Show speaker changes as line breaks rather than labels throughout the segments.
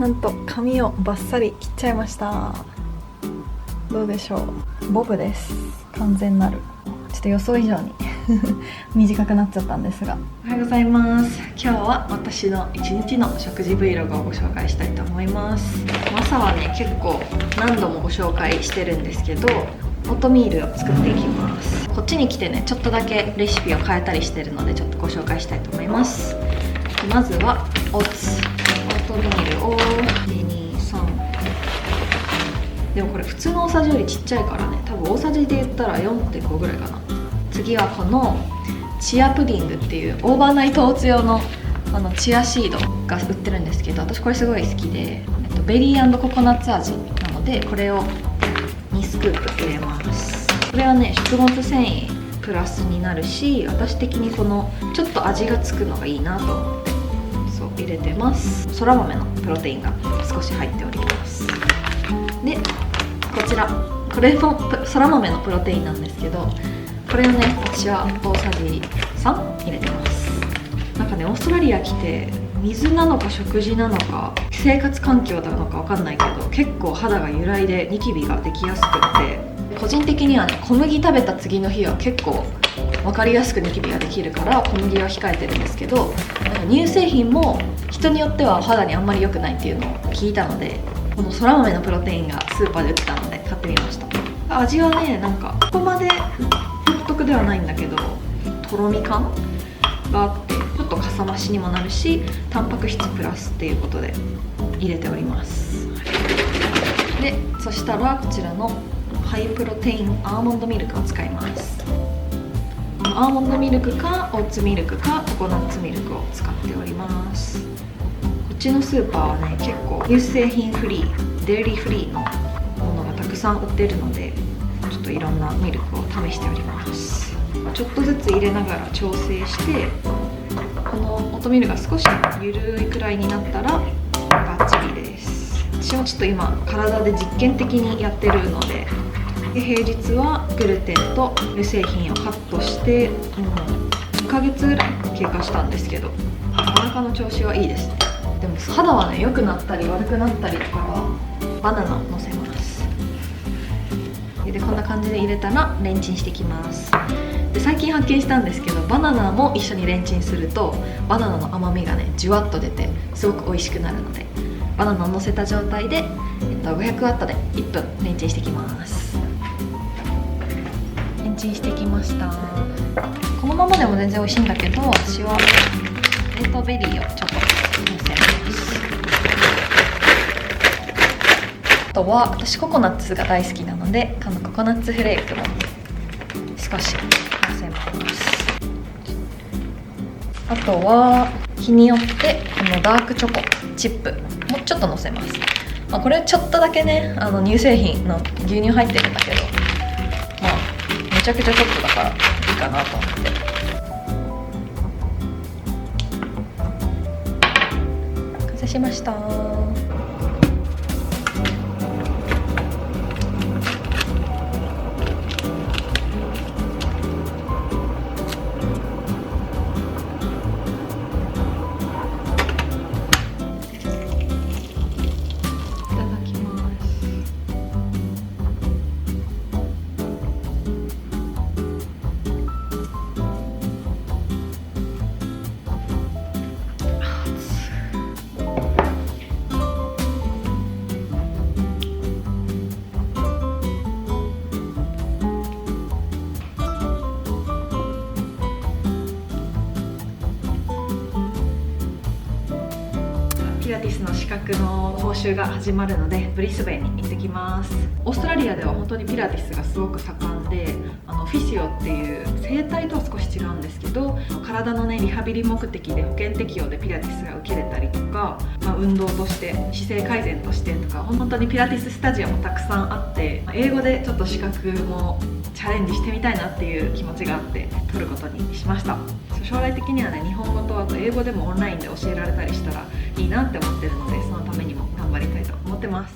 なんと髪をバッサリ切っちゃいました。どうでしょう。ボブです。完全なる。ちょっと予想以上に短くなっちゃったんですが、おはようございます。今日は私の一日の食事 Vlog をご紹介したいと思います。朝はね、結構何度もご紹介してるんですけど、オートミールを作っていきます。こっちに来てね、ちょっとだけレシピを変えたりしてるので、ちょっとご紹介したいと思います。まずはオートミールを123。でもこれ普通の大さじよりちっちゃいからね、多分大さじで言ったら 4.5 ぐらいかな。次はこのチアプディングっていうオーバーナイトオーツ用のチアシードが売ってるんですけど、私これすごい好きで、ベリー&ココナッツ味なので、これを2スクープ入れます。これはね、食物繊維プラスになるし、私的にこのちょっと味がつくのがいいなと思ってそう入れてます。そら豆のプロテインが少し入っております。でこちら、これもそら豆のプロテインなんですけど、これをね、私は大さじ3入れてます。なんかね、オーストラリア来て水なのか食事なのか生活環境なのか分かんないけど、結構肌が揺らいでニキビができやすくって、個人的にはね、小麦食べた次の日は結構分かりやすくニキビができるから小麦は控えてるんですけど、なんか乳製品も人によっては肌にあんまり良くないっていうのを聞いたので、このそら豆のプロテインがスーパーで売ってたので買ってみました。味はね、なんかここまで独特ではないんだけど、とろみ感があって、ちょっとかさ増しにもなるし、タンパク質プラスっていうことで入れております。でそしたらこちらのハイプロテインアーモンドミルクを使います。アーモンドミルクかオーツミルクかココナッツミルクを使っております。こっちのスーパーはね、結構乳製品フリー、デイリーフリーのものがたくさん売ってるので、ちょっといろんなミルクを試しております。ちょっとずつ入れながら調整して、このオートミールが少しゆるいくらいになったらバッチリです。私もちょっと今体で実験的にやってるので、平日はグルテンと乳製品をカットして、2ヶ月ぐらい経過したんですけど、お腹の調子はいいですね。でも肌はね、良くなったり悪くなったりとかはバナナをのせます。でこんな感じで入れたらレンチンしていきます。で最近発見したんですけど、バナナも一緒にレンチンするとバナナの甘みがね、じゅわっと出てすごく美味しくなるので、バナナをのせた状態で、500ワットで1分レンチンしていきます。レンチンしてきました。このままでも全然美味しいんだけど、私は冷凍ベリーをちょっとのせます。あとは私ココナッツが大好きなので、このココナッツフレークも少しのせます。あとは日によってこのダークチョコチップもちょっとのせます。これちょっとだけね、乳製品の牛乳入ってるんだけど、めちゃくちゃちょっとだからいいかなと思って。完成しました。ピラティスの資格の講習が始まるので、ブリスベンに行ってきます。オーストラリアでは本当にピラティスがすごく盛んで、フィシオっていう整体とは少し違うんですけど、体のね、リハビリ目的で保険適用でピラティスが受けれたりとか、運動として姿勢改善としてとか、本当にピラティススタジオもたくさんあって、英語でちょっと資格もチャレンジしてみたいなっていう気持ちがあって取ることにしました。将来的にはね、日本語とあと英語でもオンラインで教えられたりしたらいいなって思ってるので、そのためにも頑張りたいと思ってます。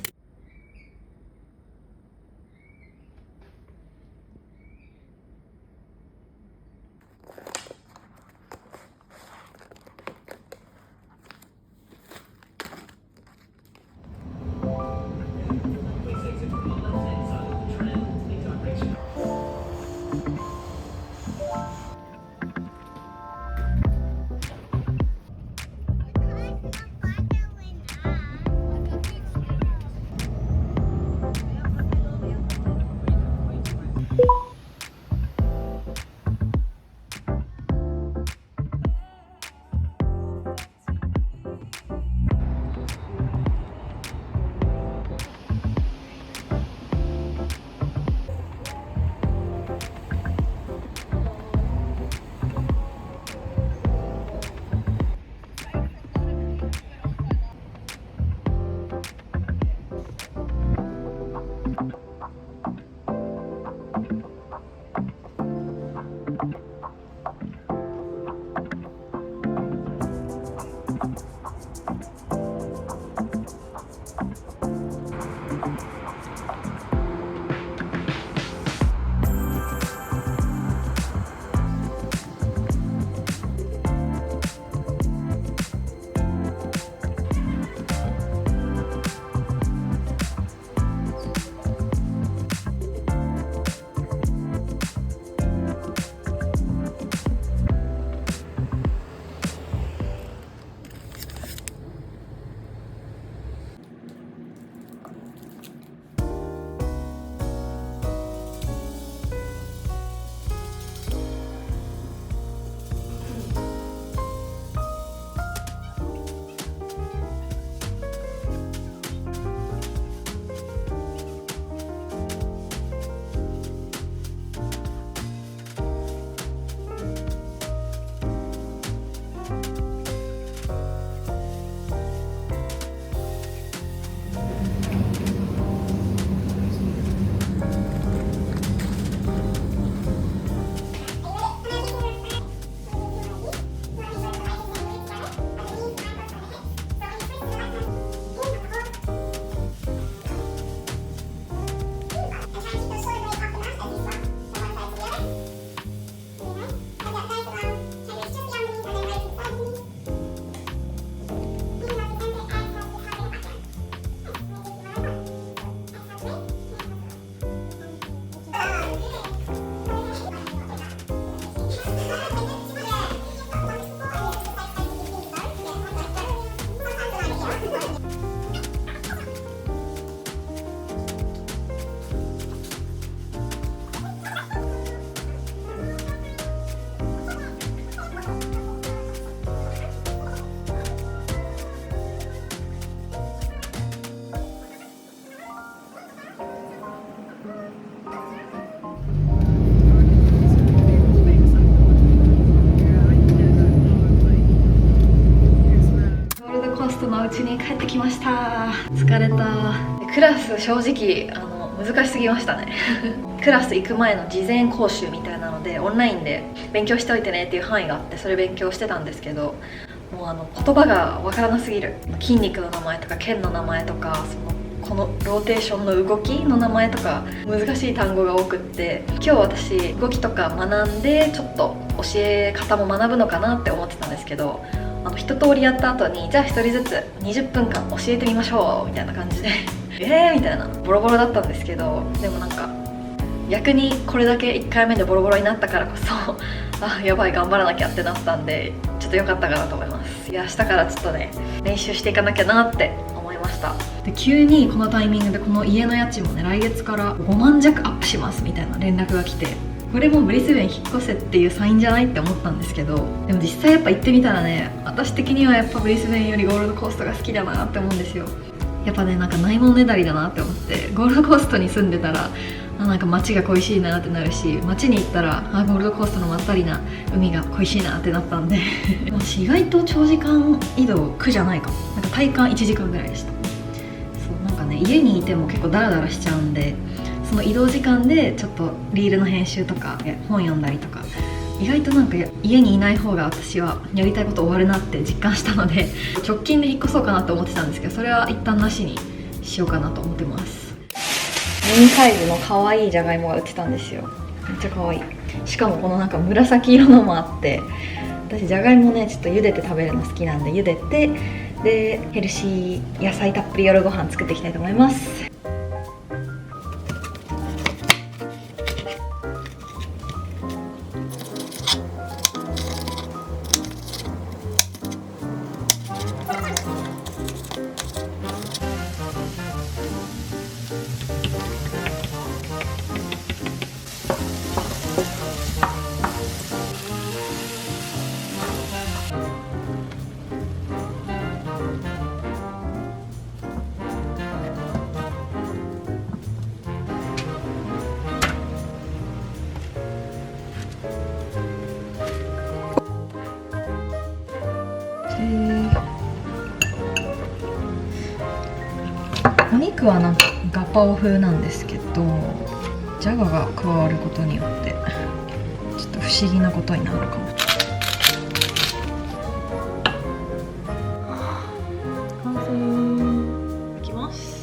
した疲れた。クラス正直難しすぎましたねクラス行く前の事前講習みたいなのでオンラインで勉強しておいてねっていう範囲があって、それ勉強してたんですけど、もう言葉がわからなすぎる。筋肉の名前とか腱の名前とか、このローテーションの動きの名前とか難しい単語が多くって、今日私動きとか学んでちょっと教え方も学ぶのかなって思ってたんですけど、一通りやった後にじゃあ1人ずつ20分間教えてみましょうみたいな感じでみたいなボロボロだったんですけど、でもなんか逆にこれだけ1回目でボロボロになったからこそあ、やばい頑張らなきゃってなったんで、ちょっと良かったかなと思います。いや、明日からちょっとね練習していかなきゃなって思いました。で、急にこのタイミングでこの家の家賃もね来月から5万弱アップしますみたいな連絡が来て、これもブリスベン引っ越せっていうサインじゃないって思ったんですけど、でも実際やっぱ行ってみたらね、私的にはやっぱブリスベンよりゴールドコーストが好きだなって思うんですよ。やっぱね、なんかないものねだりだなって思って、ゴールドコーストに住んでたらなんか街が恋しいなってなるし、街に行ったらゴールドコーストのまったりな海が恋しいなってなったんで私意外と長時間移動苦じゃないかも。なんか体感1時間ぐらいでした。そうなんかね、家にいても結構ダラダラしちゃうんで、その移動時間でちょっとリールの編集とか本読んだりとか、意外となんか家にいない方が私はやりたいこと終わるなって実感したので直近で引っ越そうかなと思ってたんですけど、それは一旦なしにしようかなと思ってます。ミニサイズの可愛いじゃがいもが売ってたんですよ。めっちゃ可愛い。しかもこのなんか紫色のもあって、私じゃがいもねちょっと茹でて食べるの好きなんで、茹でてでヘルシー野菜たっぷり夜ご飯作っていきたいと思います。お肉はなんかガパオ風なんですけど、ジャガが加わることによってちょっと不思議なことになるかも。完成。いきます。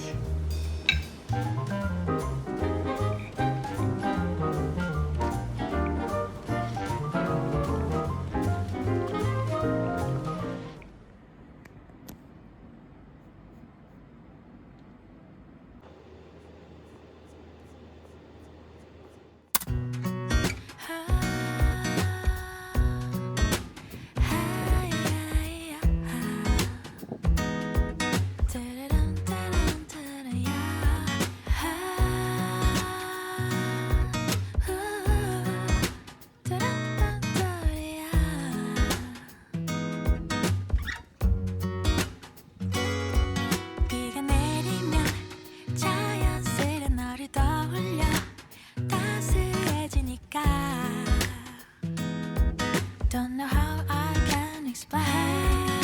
Don't know how I can explain.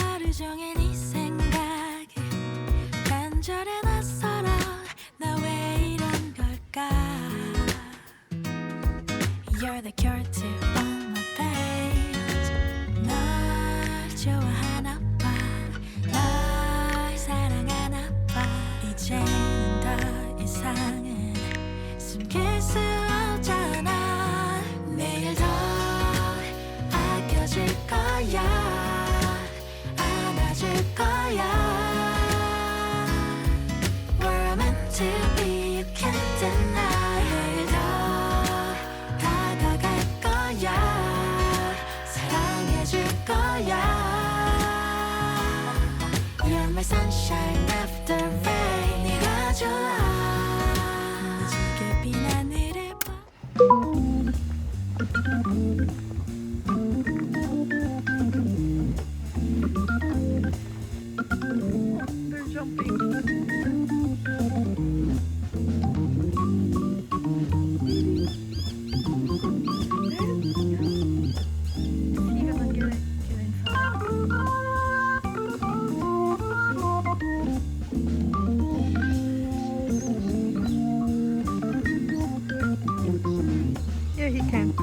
하루 종일 네 생각에 간절해 낯설어. 나 왜 이런 걸까? You're the cure to all my pains. 널 좋아하나 봐. 널 사랑하나 봐. 이제는 더 이상은 숨길 수 없잖아. 내일 더 줄 거야, 안아줄 거야. We're meant to be, you can't deny. 내일 더 다가갈 거야, 사랑해줄 거야. You're my sunshine after rain. 네가 좋아. 무지개 빈 하늘을 봐.
10